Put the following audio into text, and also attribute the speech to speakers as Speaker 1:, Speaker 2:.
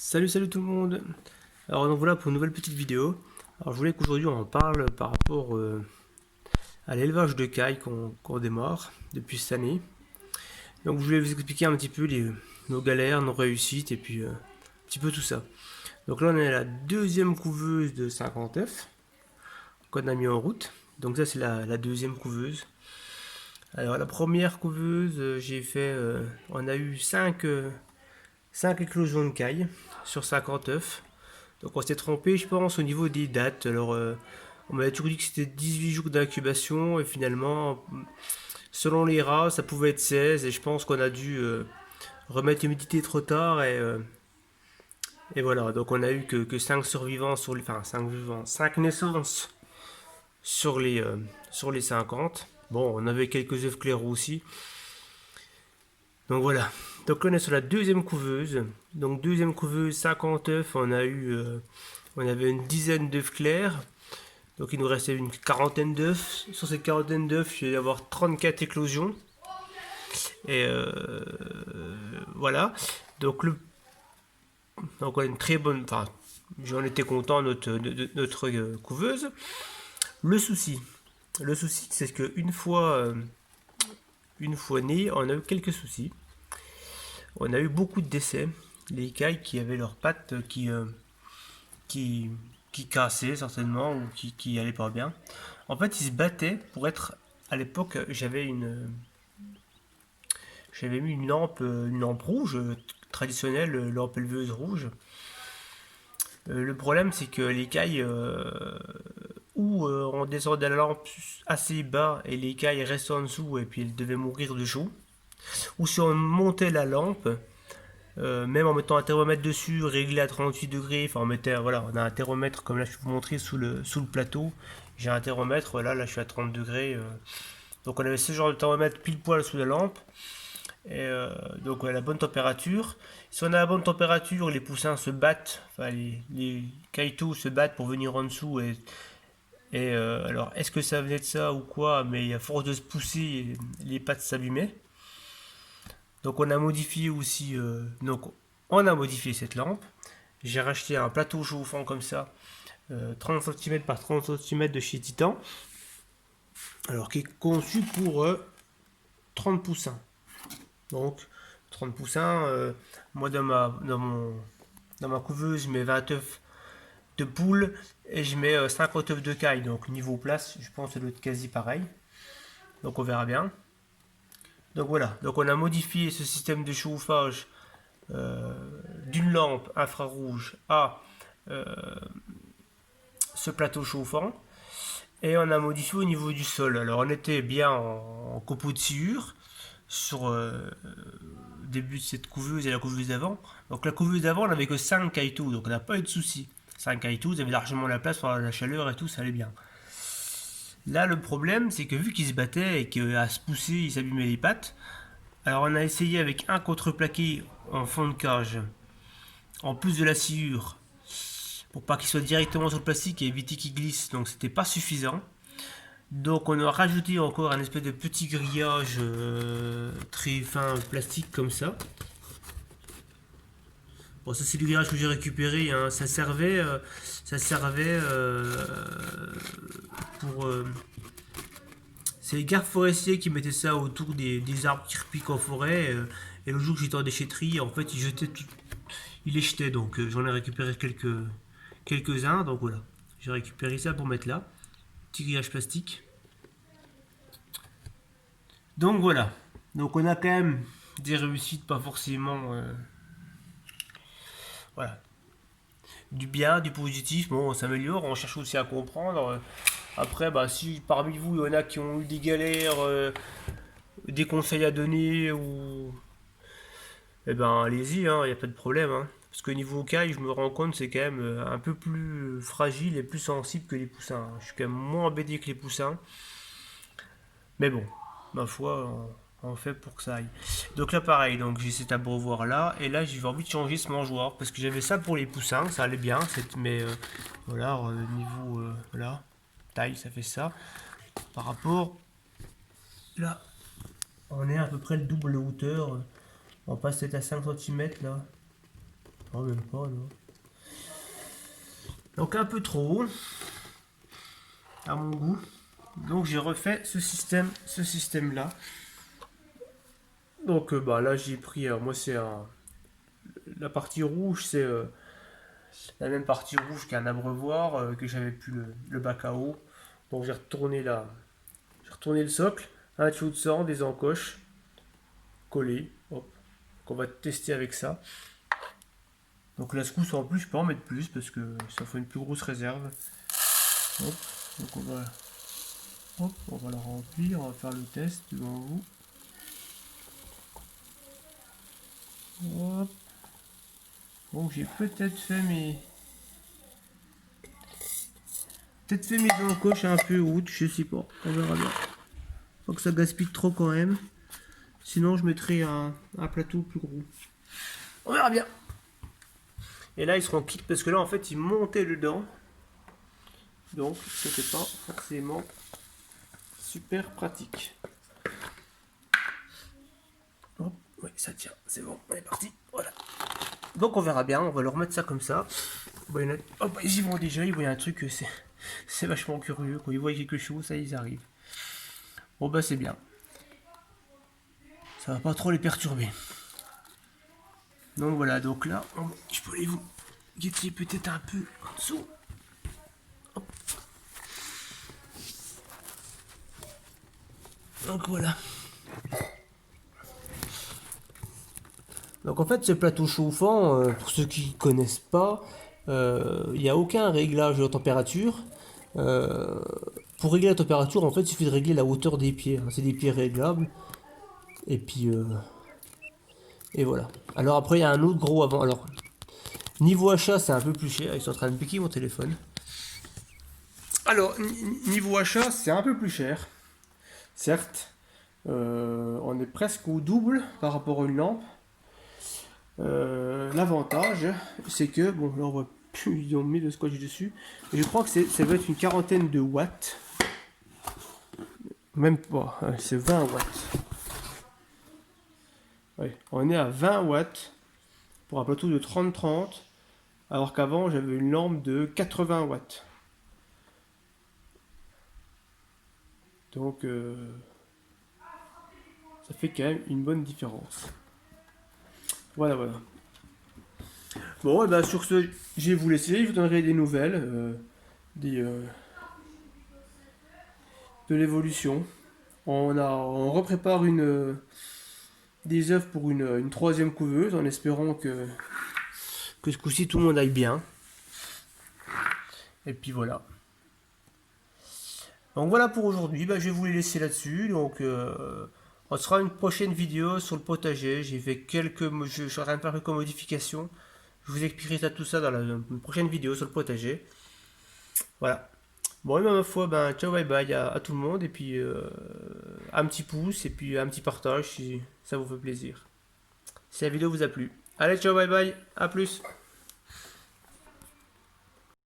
Speaker 1: Salut tout le monde. Alors donc voilà pour une nouvelle petite vidéo. Alors je voulais qu'aujourd'hui on en parle par rapport à l'élevage de cailles qu'on démarre depuis cette année. Donc je voulais vous expliquer un petit peu nos galères, nos réussites et puis un petit peu tout ça. Donc là on est à la deuxième couveuse de 50 œufs qu'on a mis en route. Donc ça c'est la deuxième couveuse. Alors la première couveuse on a eu 5 éclosions de cailles sur 50 œufs. Donc on s'est trompé, je pense, au niveau des dates. Alors, on m'avait toujours dit que c'était 18 jours d'incubation, et finalement, selon les rats, ça pouvait être 16, et je pense qu'on a dû remettre l'humidité trop tard, et voilà. Donc on a eu que 5 survivants sur les... Enfin, 5 vivants, 5 naissances sur les 50. Bon, on avait quelques œufs clairs aussi. Donc voilà. Donc là, on est sur la deuxième couveuse. Donc deuxième couveuse, 50 œufs, on avait une dizaine d'œufs clairs. Donc il nous restait une quarantaine d'œufs. Sur cette quarantaine d'œufs, il va y avoir 34 éclosions. Et voilà. Donc, donc on a une très bonne... Enfin, j'en étais content, notre couveuse. Le souci, c'est une fois né, on a eu quelques soucis. On a eu beaucoup de décès. Les cailles qui avaient leurs pattes qui, qui cassaient certainement ou qui allaient pas bien. En fait, ils se battaient pour être... À l'époque, j'avais mis une lampe rouge, traditionnelle, lampe éleveuse rouge. Le problème, c'est que les cailles, on descendait la lampe assez bas et les cailles restaient en dessous et puis elles devaient mourir de chaud. Ou si on montait la lampe, même en mettant un thermomètre dessus, réglé à 38 degrés, enfin on a un thermomètre comme là je vais vous montrer sous le plateau. J'ai un thermomètre, voilà, là je suis à 30 degrés. Donc on avait ce genre de thermomètre pile poil sous la lampe. Et donc ouais, la bonne température. Si on a la bonne température, les poussins se battent, enfin les kaito se battent pour venir en dessous. Alors est-ce que ça venait de ça ou quoi? Mais à force de se pousser, les pattes s'abîmaient. Donc on a modifié aussi, donc on a modifié cette lampe. J'ai racheté un plateau chauffant comme ça, 30 cm par 30 cm de chez Titan. Alors qui est conçu pour 30 poussins. Donc 30 poussins, moi dans ma couveuse je mets 20 œufs de poule et je mets 50 œufs de caille. Donc niveau place, je pense que ça doit être quasi pareil. Donc on verra bien. Donc voilà, donc on a modifié ce système de chauffage d'une lampe infrarouge à euh, ce plateau chauffant. Et on a modifié au niveau du sol. Alors on était bien en copeaux de sciure sur le début de cette couveuse et la couveuse d'avant. Donc la couveuse d'avant, on n'avait que 5 kaitous, donc on n'a pas eu de souci. 5 kaitous, ils avaient largement la place pour la chaleur et tout, ça allait bien. Là, le problème, c'est que vu qu'ils se battaient et qu'à se pousser, ils s'abîmaient les pattes, alors on a essayé avec un contreplaqué en fond de cage, en plus de la sciure, pour pas qu'il soit directement sur le plastique et éviter qu'il glisse, donc c'était pas suffisant. Donc on a rajouté encore un espèce de petit grillage très fin plastique comme ça. Bon, ça c'est du grillage que j'ai récupéré, hein. Ça servait pour... c'est les gardes forestiers qui mettaient ça autour des arbres qui repiquent en forêt. Et le jour que j'étais en déchetterie, en fait, ils les jetaient. Donc j'en ai récupéré quelques-uns. Donc voilà, j'ai récupéré ça pour mettre là. Petit grillage plastique. Donc voilà. Donc on a quand même des réussites, pas forcément... voilà. Du bien, du positif. Bon, on s'améliore, on cherche aussi à comprendre. Après, bah, si parmi vous, il y en a qui ont eu des galères, des conseils à donner, ou... Eh ben, allez-y, hein, il n'y a pas de problème, hein. Parce que niveau caille, je me rends compte, c'est quand même un peu plus fragile et plus sensible que les poussins. Je suis quand même moins embêté que les poussins. Mais bon, ma foi, on fait pour que ça aille. Donc là, pareil, donc j'ai cet abreuvoir là, et là, j'ai envie de changer ce mangeoire, parce que j'avais ça pour les poussins, ça allait bien, mais voilà, niveau, voilà, taille, ça fait ça. Par rapport, là, on est à peu près le double de hauteur, on passe peut-être à 5 cm là. Oh, même pas, non. Donc un peu trop haut, à mon goût. Donc j'ai refait ce système là. Donc bah là j'ai pris, moi c'est la partie rouge, c'est la même partie rouge qu'un abreuvoir, que j'avais plus le bac à eau. Donc j'ai retourné le socle, un tuyau de sang, des encoches collées. Hop. Donc on va tester avec ça. Donc la secousse en plus, je peux en mettre plus parce que ça fait une plus grosse réserve. Hop. Donc on va la remplir, on va faire le test devant vous. Hop. Bon, j'ai peut-être fait mes encoches un peu hautes, je sais pas, on verra bien. Faut que ça gaspille trop quand même. Sinon je mettrai un plateau plus gros. On verra bien. Et là ils seront quittes parce que là en fait ils montaient dedans. Donc c'était pas forcément super pratique. Hop, oui ça tient, c'est bon, on est parti. Voilà. Donc on verra bien, on va leur mettre ça comme ça. Bon, hop, ils y vont déjà, ils voient un truc, c'est vachement curieux. Quand ils voient quelque chose, ça ils arrivent. Bon bah c'est bien. Ça va pas trop les perturber. Donc voilà, donc là, je peux aller vous guetter peut-être un peu en dessous. Hop. Donc voilà. Donc en fait, ce plateau chauffant, pour ceux qui ne connaissent pas, il n'y a aucun réglage de température. Pour régler la température, en fait, il suffit de régler la hauteur des pieds. Hein. C'est des pieds réglables. Et puis, et voilà. Alors après, il y a un autre gros avant. Alors, niveau achat, c'est un peu plus cher. Ils sont en train de piquer mon téléphone. Alors, niveau achat, c'est un peu plus cher. Certes, on est presque au double par rapport à une lampe. L'avantage, c'est que, bon, là on voit plus, ils ont mis le scotch dessus. Je crois que ça va être une quarantaine de watts. Même pas, c'est 20 watts. Ouais, on est à 20 watts pour un plateau de 30-30, alors qu'avant j'avais une lampe de 80 watts. Donc ça fait quand même une bonne différence. Voilà, voilà. Bon, et ben sur ce, je vais vous laisser, je vous donnerai des nouvelles de l'évolution. On reprépare des œufs pour une troisième couveuse en espérant que ce coup-ci tout le monde aille bien. Et puis voilà. Donc voilà pour aujourd'hui, je vais vous les laisser là-dessus. Donc on sera une prochaine vidéo sur le potager. J'ai fait je suis en train de faire quelques modifications. Je vous expliquerai tout ça dans une prochaine vidéo sur le potager. Voilà. Bon, et ma foi, ciao, bye bye à tout le monde. Et puis un petit pouce et puis un petit partage si ça vous fait plaisir. Si la vidéo vous a plu. Allez, ciao, bye bye, à plus.